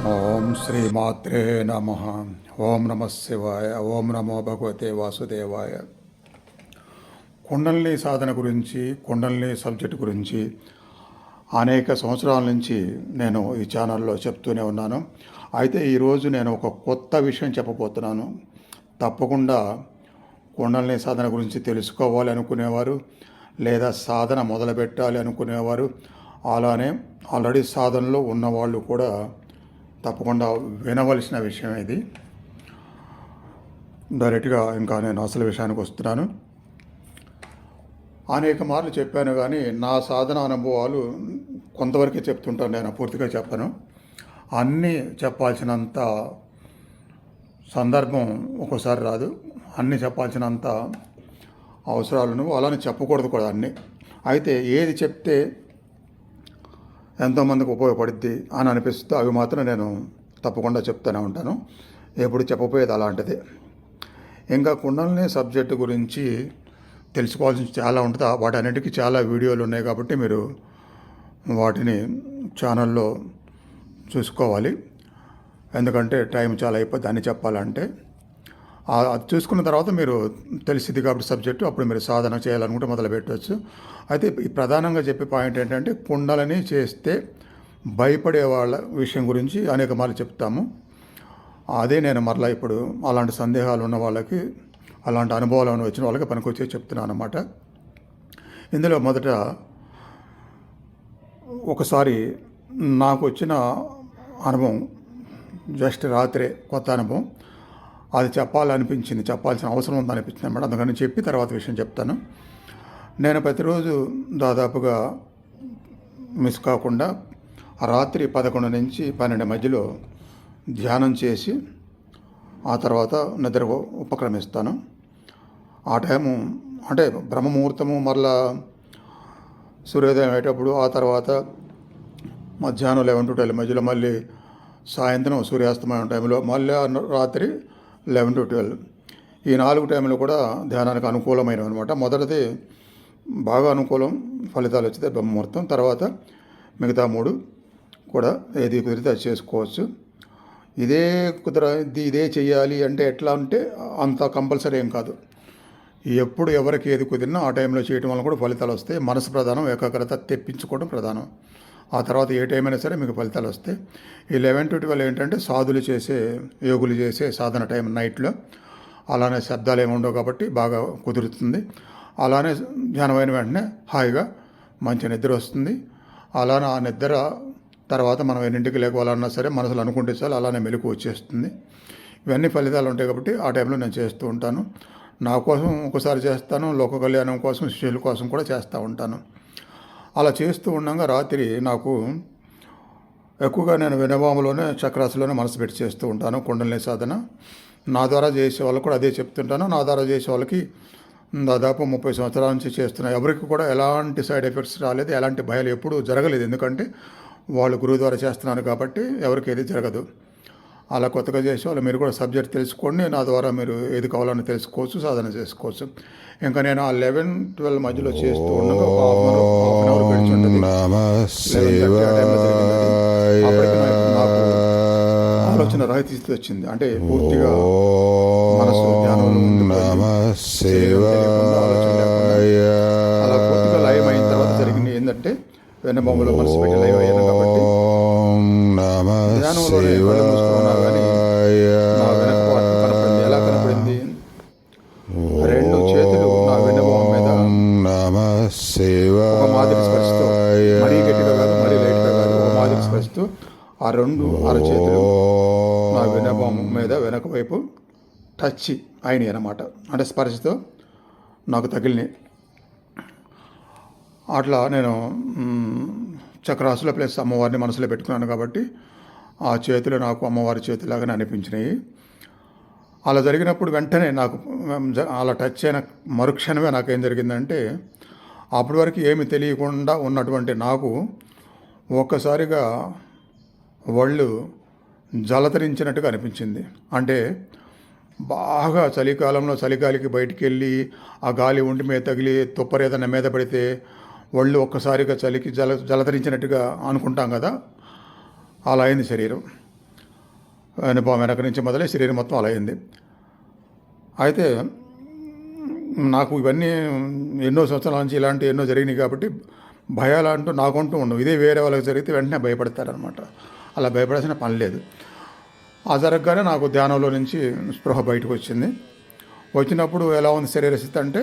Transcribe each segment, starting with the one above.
ఓం శ్రీమాత్రే నమ. ఓం నమ శివాయ. ఓం నమో భగవతే వాసుదేవాయ. కుండలిని సాధన గురించి, కుండలిని సబ్జెక్ట్ గురించి అనేక సంవత్సరాల నుంచి నేను ఈ ఛానల్లో చెప్తూనే ఉన్నాను. అయితే ఈరోజు నేను ఒక కొత్త విషయం చెప్పబోతున్నాను. తప్పకుండా కుండలిని సాధన గురించి తెలుసుకోవాలి అనుకునేవారు, లేదా సాధన మొదలుపెట్టాలి అనుకునేవారు, అలానే ఆల్రెడీ సాధనలో ఉన్నవాళ్ళు కూడా తప్పకుండా వినవలసిన విషయం ఇది. డైరెక్ట్గా ఇంకా నేను అసలు విషయానికి వస్తున్నాను. అనేక మార్లు చెప్పాను, కానీ నా సాధన అనుభవాలు కొంతవరకే చెప్తుంటాను, నేను పూర్తిగా చెప్పను. అన్నీ చెప్పాల్సినంత సందర్భం ఒక్కోసారి రాదు, అన్నీ చెప్పాల్సినంత అవసరాలను అలానే చెప్పకూడదు కూడా అన్నీ. అయితే ఏది చెప్తే ఎంతోమందికి ఉపయోగపడుద్ది అని అనిపిస్తే అవి మాత్రం నేను తప్పకుండా చెప్తూనే ఉంటాను. ఎప్పుడు చెప్పపోయేది అలాంటిది. ఇంకా కుండలిని సబ్జెక్టు గురించి తెలుసుకోవాల్సిన చాలా ఉంటుంది. వాటన్నిటికీ చాలా వీడియోలు ఉన్నాయి కాబట్టి మీరు వాటిని ఛానల్లో చూసుకోవాలి. ఎందుకంటే టైం చాలా అయిపోద్ది అన్నీ చెప్పాలంటే. అది చూసుకున్న తర్వాత మీరు తెలిసింది కాబట్టి సబ్జెక్టు, అప్పుడు మీరు సాధన చేయాలనుకుంటే మొదలు పెట్టవచ్చు. అయితే ప్రధానంగా చెప్పే పాయింట్ ఏంటంటే, కుండలిని చేస్తే భయపడే వాళ్ళ విషయం గురించి అనేక మార్లు చెప్తాము. అదే నేను మరలా ఇప్పుడు అలాంటి సందేహాలు ఉన్న వాళ్ళకి, అలాంటి అనుభవాలు వచ్చిన వాళ్ళకి పనికొచ్చే చెప్తున్నాను అన్నమాట. ఇందులో మొదట ఒకసారి నాకు వచ్చిన అనుభవం, జస్ట్ రాత్రే కొత్త అనుభవం, అది చెప్పాలనిపించింది, చెప్పాల్సిన అవసరం ఉందనిపించింది అన్నమాట. అందుకని చెప్పి తర్వాత విషయం చెప్తాను. నేను ప్రతిరోజు దాదాపుగా మిస్ కాకుండా రాత్రి 11 నుంచి 12 మధ్యలో ధ్యానం చేసి ఆ తర్వాత నిద్ర ఉపక్రమిస్తాను. ఆ టైము అంటే బ్రహ్మముహూర్తము, మరలా సూర్యోదయం అయ్యేటప్పుడు, ఆ తర్వాత మధ్యాహ్నం 11 to 12 మధ్యలో, మళ్ళీ సాయంత్రం సూర్యాస్తమయం టైంలో, మళ్ళీ రాత్రి 11 to 12. ఈ 4 టైంలు కూడా ధ్యానానికి అనుకూలమైనవి అనమాట. మొదటిది బాగా అనుకూలం, ఫలితాలు వచ్చితే బ్రహ్మముహూర్తం. తర్వాత మిగతా 3 కూడా ఏది కుదిరితే అది చేసుకోవచ్చు. ఇదే చెయ్యాలి అంటే ఎట్లా అంటే అంత కంపల్సరీ ఏం కాదు. ఎప్పుడు ఎవరికి ఏది కుదిరినా ఆ టైంలో చేయడం వల్ల కూడా ఫలితాలు వస్తాయి. మనసు ప్రధానం, ఏకాగ్రత తెప్పించుకోవడం ప్రధానం. ఆ తర్వాత ఏ టైం అయినా సరే మీకు ఫలితాలు వస్తాయి. ఈ 11 to 12 ఏంటంటే సాధులు చేసే, యోగులు చేసే సాధన టైం నైట్లో. అలానే శబ్దాలు ఏమి ఉండవు కాబట్టి బాగా కుదురుతుంది. అలానే ధ్యానమైన వెంటనే హాయిగా మంచి నిద్ర వస్తుంది. అలానే ఆ నిద్ర తర్వాత మనం ఎన్నింటికి లేకపోవాలన్నా సరే మనసులో అనుకుంటే చాలు, అలానే మెలకు వచ్చేస్తుంది. ఇవన్నీ ఫలితాలు ఉంటాయి కాబట్టి ఆ టైంలో నేను చేస్తూ ఉంటాను. నా కోసం ఒకసారి చేస్తాను, లోక కళ్యాణం కోసం, శిష్యుల కోసం కూడా చేస్తూ ఉంటాను. అలా చేస్తూ ఉండగా రాత్రి నాకు ఎక్కువగా నేను వినవాములోనే, చక్రాసులోనే మనసు పెట్టి చేస్తూ ఉంటాను కుండలిని సాధన. నా ద్వారా చేసే వాళ్ళకు కూడా అదే చెప్తుంటాను. నా ద్వారా చేసే వాళ్ళకి దాదాపు 30 సంవత్సరాల నుంచి చేస్తున్నా. ఎవరికి కూడా ఎలాంటి సైడ్ ఎఫెక్ట్స్ రాలేదు, ఎలాంటి భయాలు ఎప్పుడూ జరగలేదు. ఎందుకంటే వాళ్ళు గురువు ద్వారా చేస్తున్నారు కాబట్టి ఎవరికి ఏది జరగదు. అలా కొత్తగా చేసే వాళ్ళు మీరు కూడా సబ్జెక్ట్ తెలుసుకోండి. నా ద్వారా మీరు ఏది కావాలని తెలుసుకోవచ్చు, సాధన చేసుకోవచ్చు. ఇంకా నేను ఆ 11-12 మధ్యలో చేస్తూ ఉండగా ఒక హాఫ్ అన్ అవర్ గడిచి ఉంటుంది. నాకు ఆలోచన రహిత స్థితి వచ్చింది. అంటే పూర్తిగా మనసు ధ్యానంలో అలా పూర్తిగా లయం అయిన తర్వాత జరిగింది ఏంటంటే, వెన్నబొమ్మలో మనసు పెట్టి లయం అయ్యాను కాబట్టి ధ్యానంలో కానీ నా వెనక కనపడింది. ఎలా కనపడింది? 2 చేతులు నా వెన్నబొమ్మ మీద ఒక మాదిరి స్పర్శతో, మరీ గట్టిగా కాదు, మరీ లైట్గా కాదు, ఒక మాదిరి స్పర్శతో ఆ 2 అరచేతులు నా వెన్నబొమ్మ మీద వెనక వైపు టచ్ అయినాయి అన్నమాట. అంటే స్పర్శతో నాకు తగిలినాయి. అట్లా నేను చక్రాసులో ప్లస్ అమ్మవారిని మనసులో పెట్టుకున్నాను కాబట్టి ఆ చేతులు నాకు అమ్మవారి చేతులాగానే అనిపించినాయి. అలా జరిగినప్పుడు వెంటనే నాకు అలా టచ్ అయిన మరుక్షణమే నాకేం జరిగిందంటే, అప్పటి వరకు ఏమి తెలియకుండా ఉన్నటువంటి నాకు ఒక్కసారిగా ఒళ్ళు జలతరించినట్టుగా అనిపించింది. అంటే బాగా చలికాలంలో చలిగాలికి బయటికి వెళ్ళి ఆ గాలి ఒంటి మీద తగిలి తుప్పరేదన్న మీద పడితే ఒళ్ళు ఒక్కసారిగా చలికి జలతరించినట్టుగా అనుకుంటాం కదా, అలా అయింది శరీరం. అనుభవం వెనక నుంచి మొదలై శరీరం మొత్తం అలా అయింది. అయితే నాకు ఇవన్నీ ఎన్నో సంవత్సరాల నుంచి ఇలాంటి ఎన్నో జరిగినాయి కాబట్టి భయాలు అంటూ నాకంటూ ఉండవు. ఇదే వేరే వాళ్ళకి జరిగితే వెంటనే భయపడతారనమాట. అలా భయపడాల్సిన పని లేదు. ఆ జరగగానే నాకు ధ్యానంలో నుంచి స్పృహ బయటకు వచ్చింది. వచ్చినప్పుడు ఎలా ఉంది శరీర స్థితి అంటే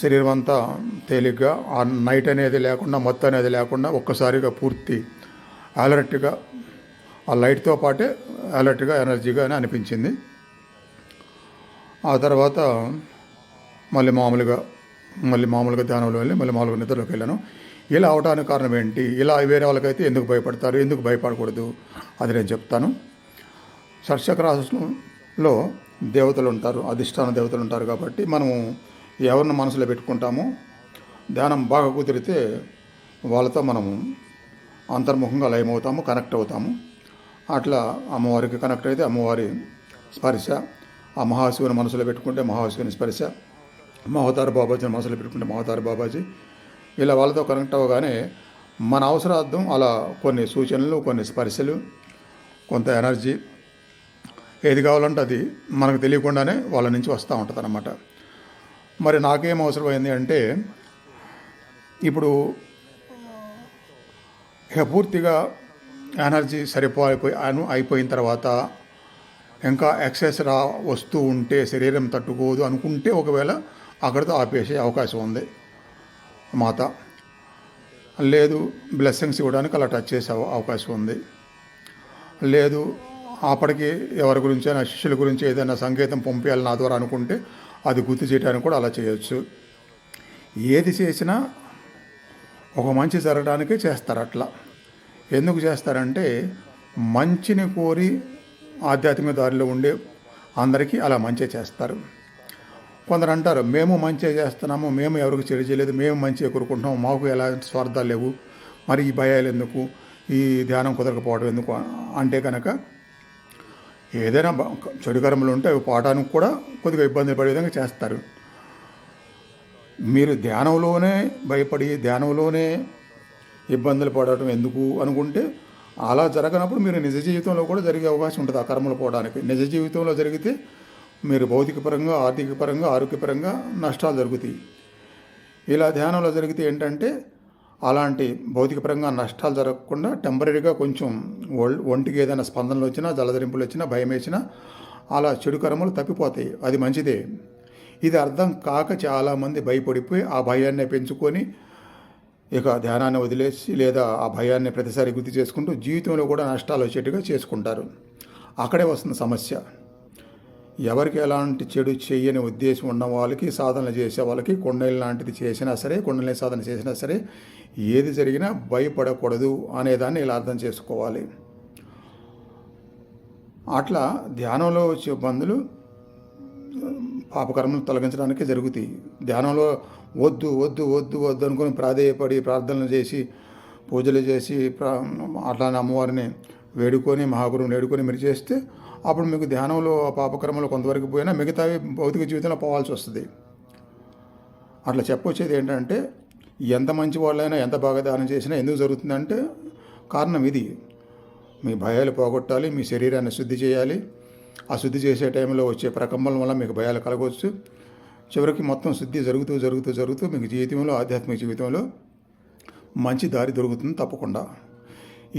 శరీరం అంతా తేలిగ్గా, ఆ నైట్ అనేది లేకుండా, మొత్తం అనేది లేకుండా ఒక్కసారిగా పూర్తి అలర్ట్గా, ఆ లైట్తో పాటే అలర్ట్గా, ఎనర్జీగా అని అనిపించింది. ఆ తర్వాత మళ్ళీ మామూలుగా ధ్యానంలో వెళ్ళి మళ్ళీ మామూలుగా నిద్రలోకి వెళ్ళాను. ఇలా అవడానికి కారణం ఏంటి? ఇలా వేరే వాళ్ళకైతే ఎందుకు భయపడతారు, ఎందుకు భయపడకూడదు, అది నేను చెప్తాను. షట్చక్రాలలో దేవతలు ఉంటారు, అధిష్టాన దేవతలు ఉంటారు. కాబట్టి మనము ఎవరిని మనసులో పెట్టుకుంటామో ధ్యానం బాగా కుదిరితే వాళ్ళతో మనము అంతర్ముఖంగా లయమవుతాము, కనెక్ట్ అవుతాము. అట్లా అమ్మవారికి కనెక్ట్ అయితే అమ్మవారి స్పర్శ, ఆ మహాశివుని మనసులో పెట్టుకుంటే మహాశివుని స్పర్శ, మహతారు బాబాజీని మనసులో పెట్టుకుంటే మహతారు బాబాజీ, ఇలా వాళ్ళతో కనెక్ట్ అవ్వగానే మన అవసరార్థం అలా కొన్ని సూచనలు, కొన్ని స్పర్శలు, కొంత ఎనర్జీ ఏది కావాలంటే అది మనకు తెలియకుండానే వాళ్ళ నుంచి వస్తూ ఉంటుంది అన్నమాట. మరి నాకేం అవసరమైంది అంటే ఇప్పుడు ఇక పూర్తిగా ఎనర్జీ అయిపోయిన తర్వాత ఇంకా ఎక్సెస్ వస్తూ ఉంటే శరీరం తట్టుకోదు అనుకుంటే ఒకవేళ అక్కడితో ఆపేసే అవకాశం ఉంది మాత. లేదు బ్లెస్సింగ్స్ ఇవ్వడానికి అలా టచ్ చేసే అవకాశం ఉంది. లేదు అప్పటికి ఎవరి గురించి అయినా శిష్యుల గురించి ఏదైనా సంకేతం పంపించాలి నా ద్వారా అనుకుంటే అది గుర్తు చేయడానికి కూడా అలా చేయొచ్చు. ఏది చేసినా ఒక మంచి జరగడానికే చేస్తారు. అట్లా ఎందుకు చేస్తారంటే మంచిని కోరి ఆధ్యాత్మిక దారిలో ఉండే అందరికీ అలా మంచి చేస్తారు. కొందరు అంటారు మేము మంచి చేస్తున్నాము, మేము ఎవరికి చెడు చేయలేదు, మేము మంచిగా కోరుకుంటున్నాము, మాకు ఎలాంటి స్వార్థాలు లేవు, మరి ఈ భయాలు ఎందుకు, ఈ ధ్యానం కుదరకపోవడం ఎందుకు అంటే కనుక ఏదైనా చెడు కర్మలు ఉంటే అవి పోవడానికి కూడా కొద్దిగా ఇబ్బంది పడే విధంగా చేస్తారు. మీరు ధ్యానంలోనే భయపడి ధ్యానంలోనే ఇబ్బందులు పడటం ఎందుకు అనుకుంటే అలా జరగనప్పుడు మీరు నిజ జీవితంలో కూడా జరిగే అవకాశం ఉంటుంది ఆ కర్మలు పోవడానికి. నిజ జీవితంలో జరిగితే మీరు భౌతిక పరంగా, ఆర్థిక పరంగా, ఆరోగ్యపరంగా నష్టాలు జరుగుతాయి. ఇలా ధ్యానంలో జరిగితే ఏంటంటే అలాంటి భౌతిక పరంగా నష్టాలు జరగకుండా టెంపరీగా కొంచెం ఒంటికి ఏదైనా స్పందనలు వచ్చినా, జలధరింపులు వచ్చినా, భయం వేసినా అలా చెడు కర్మలు తప్పిపోతాయి. అది మంచిదే. ఇది అర్థం కాక చాలామంది భయపడిపోయి ఆ భయాన్ని పెంచుకొని ఇక ధ్యానాన్ని వదిలేసి లేదా ఆ భయాన్ని ప్రతిసారి గుర్తు చేసుకుంటూ జీవితంలో కూడా నష్టాలు వచ్చేట్టుగా చేసుకుంటారు. అక్కడే వస్తుంది సమస్య. ఎవరికి ఎలాంటి చెడు చేయని ఉద్దేశం ఉన్న వాళ్ళకి, సాధనలు చేసే వాళ్ళకి, కొండలు లాంటిది చేసినా సరే, కొండలని సాధన చేసినా సరే ఏది జరిగినా భయపడకూడదు అనేదాన్ని ఇలా అర్థం చేసుకోవాలి. అట్లా ధ్యానంలో వచ్చే ఇబ్బందులు పాపకర్మను తొలగించడానికి జరుగుతాయి. ధ్యానంలో వద్దు వద్దు వద్దు వద్దు అనుకుని ప్రాధేయపడి ప్రార్థనలు చేసి పూజలు చేసి అట్లానే అమ్మవారిని వేడుకొని మహాగురువుని వేడుకొని మీరు చేస్తే అప్పుడు మీకు ధ్యానంలో పాపకర్మలు కొంతవరకు పోయినా మిగతావి భౌతిక జీవితంలో పోవాల్సి వస్తుంది. అట్లా చెప్పొచ్చేది ఏంటంటే ఎంత మంచి వాళ్ళైనా ఎంత బాగా ధ్యానం చేసినా ఎందుకు జరుగుతుందంటే కారణం ఇది. మీ భయాలు పోగొట్టాలి, మీ శరీరాన్ని శుద్ధి చేయాలి. ఆ శుద్ధి చేసే టైంలో వచ్చే ప్రకంపనల వల్ల మీకు భయాలు కలగవచ్చు. చివరికి మొత్తం శుద్ధి జరుగుతూ జరుగుతూ జరుగుతూ మీకు జీవితంలో, ఆధ్యాత్మిక జీవితంలో మంచి దారి దొరుకుతుంది తప్పకుండా.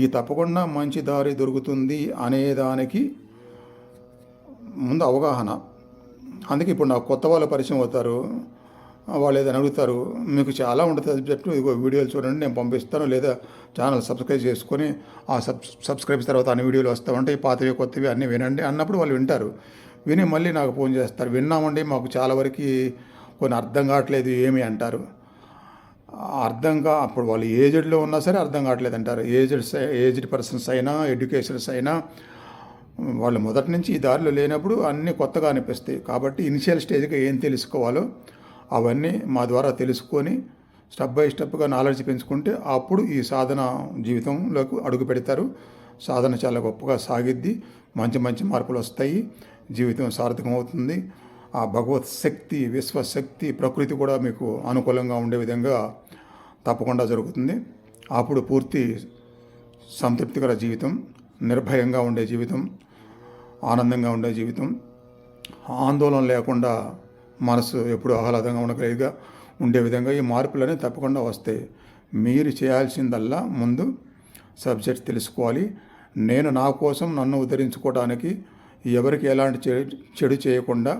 ఈ తప్పకుండా మంచి దారి దొరుకుతుంది అనేదానికి ముందు అవగాహన. అందుకే ఇప్పుడు నాకు కొత్త వాళ్ళు పరిచయం అవుతారు, వాళ్ళు ఏదైనా అడుగుతారు, మీకు చాలా ఉంటుంది సబ్జెక్టు, ఇదిగో వీడియోలు చూడండి నేను పంపిస్తాను, లేదా ఛానల్ సబ్స్క్రైబ్ చేసుకొని ఆ సబ్స్క్రైబ్ తర్వాత అన్ని వీడియోలు వస్తూ ఉంటాయి, పాతవి కొత్తవి అన్నీ వినండి అన్నప్పుడు వాళ్ళు వింటారు. విని మళ్ళీ నాకు ఫోన్ చేస్తారు, విన్నామండి మాకు చాలా వరకు కొన్ని అర్థం కావట్లేదు ఏమి అంటారు. అప్పుడు వాళ్ళు ఏజ్డ్లో ఉన్నా సరే అర్థం కావట్లేదు అంటారు. ఏజ్డ్ పర్సన్స్ అయినా, ఎడ్యుకేషన్స్ అయినా వాళ్ళు మొదటి నుంచి ఈ దారిలో లేనప్పుడు అన్నీ కొత్తగా అనిపిస్తాయి. కాబట్టి ఇనిషియల్ స్టేజ్గా ఏం తెలుసుకోవాలో అవన్నీ మా ద్వారా తెలుసుకొని స్టెప్ బై స్టెప్గా నాలెడ్జ్ పెంచుకుంటే అప్పుడు ఈ సాధన జీవితంలోకి అడుగు పెడతారు. సాధన చాలా గొప్పగా సాగిద్ది, మంచి మంచి మార్పులు వస్తాయి, జీవితం సార్థకం అవుతుంది. ఆ భగవత్ శక్తి, విశ్వశక్తి, ప్రకృతి కూడా మీకు అనుకూలంగా ఉండే విధంగా తప్పకుండా జరుగుతుంది. అప్పుడు పూర్తి సంతృప్తికర జీవితం నిర్భయంగా ఉండే జీవితం, ఆనందంగా ఉండే జీవితం, ఆందోళన లేకుండా మనసు ఎప్పుడు ఆహ్లాదంగా ఉండగలిగా ఉండే విధంగా ఈ మార్పులనే తప్పకుండా వస్తాయి. మీరు చేయాల్సిందల్లా ముందు సబ్జెక్ట్ తెలుసుకోవాలి. నేను నా కోసం నన్ను ఉద్ధరించుకోవడానికి ఎవరికి ఎలాంటి చెడు చేయకుండా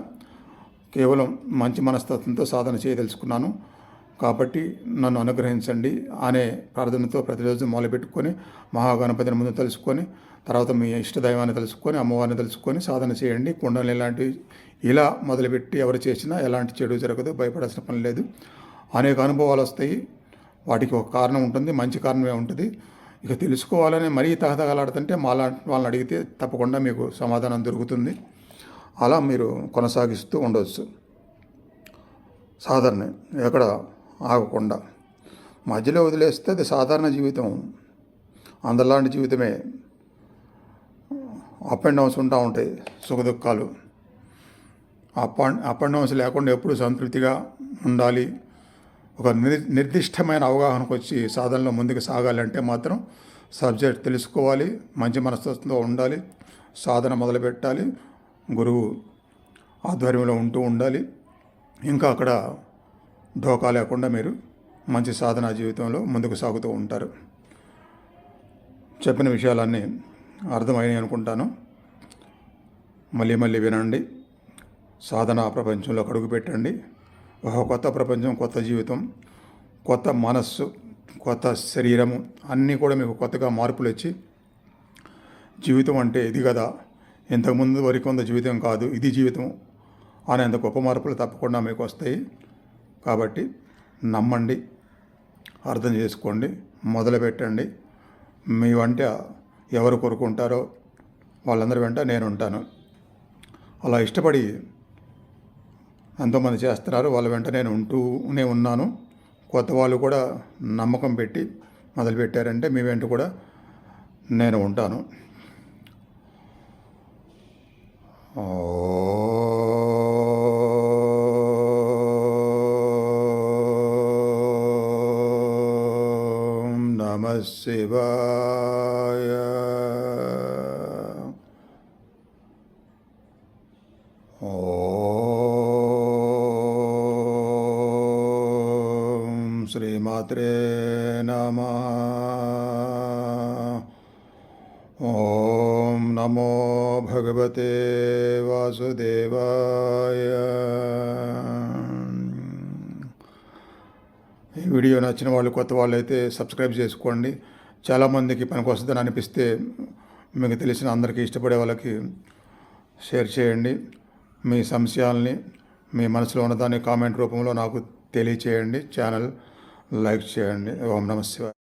కేవలం మంచి మనస్తత్వంతో సాధన చేయదలుచుకున్నాను. కాబట్టి నన్ను అనుగ్రహించండి అనే ప్రార్థనతో ప్రతిరోజు మొదలుపెట్టుకొని మహాగణపతిని ముందు తెలుసుకొని, తర్వాత మీ ఇష్టదైవాన్ని తెలుసుకొని, అమ్మవారిని తెలుసుకొని సాధన చేయండి. కుండలు ఇలాంటివి ఇలా మొదలుపెట్టి ఎవరు చేసినా ఎలాంటి చెడు జరగదు, భయపడాల్సిన పని లేదు. అనేక అనుభవాలు వస్తాయి. వాటికి ఒక కారణం ఉంటుంది, మంచి కారణమే ఉంటుంది. ఇక తెలుసుకోవాలని మరీ తహతహలాడుతుంటే వాళ్ళని అడిగితే తప్పకుండా మీకు సమాధానం దొరుకుతుంది. అలా మీరు కొనసాగిస్తూ ఉండవచ్చు సాధారణ, ఎక్కడ ఆగకుండా. మధ్యలో వదిలేస్తే అది సాధారణ జీవితం, అందరిలాంటి జీవితమే. అప్ అండ్ డౌన్స్ ఉంటా ఉంటాయి, సుఖదుఖాలు. అప్ అండ్ డౌన్స్ లేకుండా ఎప్పుడు సంతృప్తిగా ఉండాలి. ఒక నిర్దిష్టమైన అవగాహనకు వచ్చి సాధనలో ముందుకు సాగాలంటే మాత్రం సబ్జెక్ట్ తెలుసుకోవాలి, మంచి మనస్తత్వంతో ఉండాలి, సాధన మొదలుపెట్టాలి, గురువు ఆధ్వర్యంలో ఉంటూ ఉండాలి. ఇంకా అక్కడ ఢోకా లేకుండా మీరు మంచి సాధనా జీవితంలో ముందుకు సాగుతూ ఉంటారు. చెప్పిన విషయాలన్నీ అర్థమైనాయి అనుకుంటాను. మళ్ళీ మళ్ళీ వినండి. సాధనా ప్రపంచంలోకి అడుగు పెట్టండి. ఒక కొత్త ప్రపంచం, కొత్త జీవితం, కొత్త మనస్సు, కొత్త శరీరము అన్నీ కూడా మీకు కొత్తగా మార్పులు వచ్చి జీవితం అంటే ఇది కదా, ఇంతకుముందు వరకు ఉన్న జీవితం కాదు, ఇది జీవితం అనేంత గొప్ప మార్పులు తప్పకుండా మీకు వస్తాయి. కాబట్టి నమ్మండి, అర్థం చేసుకోండి, మొదలుపెట్టండి. మీ వెంట ఎవరు కోరుకుంటారో వాళ్ళందరి వెంట నేను ఉంటాను. అలా ఇష్టపడి ఎంతోమంది చేస్తున్నారు, వాళ్ళ వెంట నేను ఉంటూనే ఉన్నాను. కొత్త వాళ్ళు కూడా నమ్మకం పెట్టి మొదలుపెట్టారంటే మీ వెంట కూడా నేను ఉంటాను. ఓం నమః శివాయ. శ్రీమాత్రే నమః. ఓం నమో భగవతే వాసుదేవాయ. ఈ వీడియో నచ్చిన వాళ్ళు, కొత్త వాళ్ళు అయితే సబ్స్క్రైబ్ చేసుకోండి. చాలామందికి పనికి వస్తుందని అనిపిస్తే మీకు తెలిసిన అందరికీ, ఇష్టపడే వాళ్ళకి షేర్ చేయండి. మీ సంశయాల్ని, మీ మనసులో ఉన్నదాన్ని కామెంట్ రూపంలో నాకు తెలియచేయండి. ఛానల్ లైక్ చేయండి. ఓం నమః శివాయ.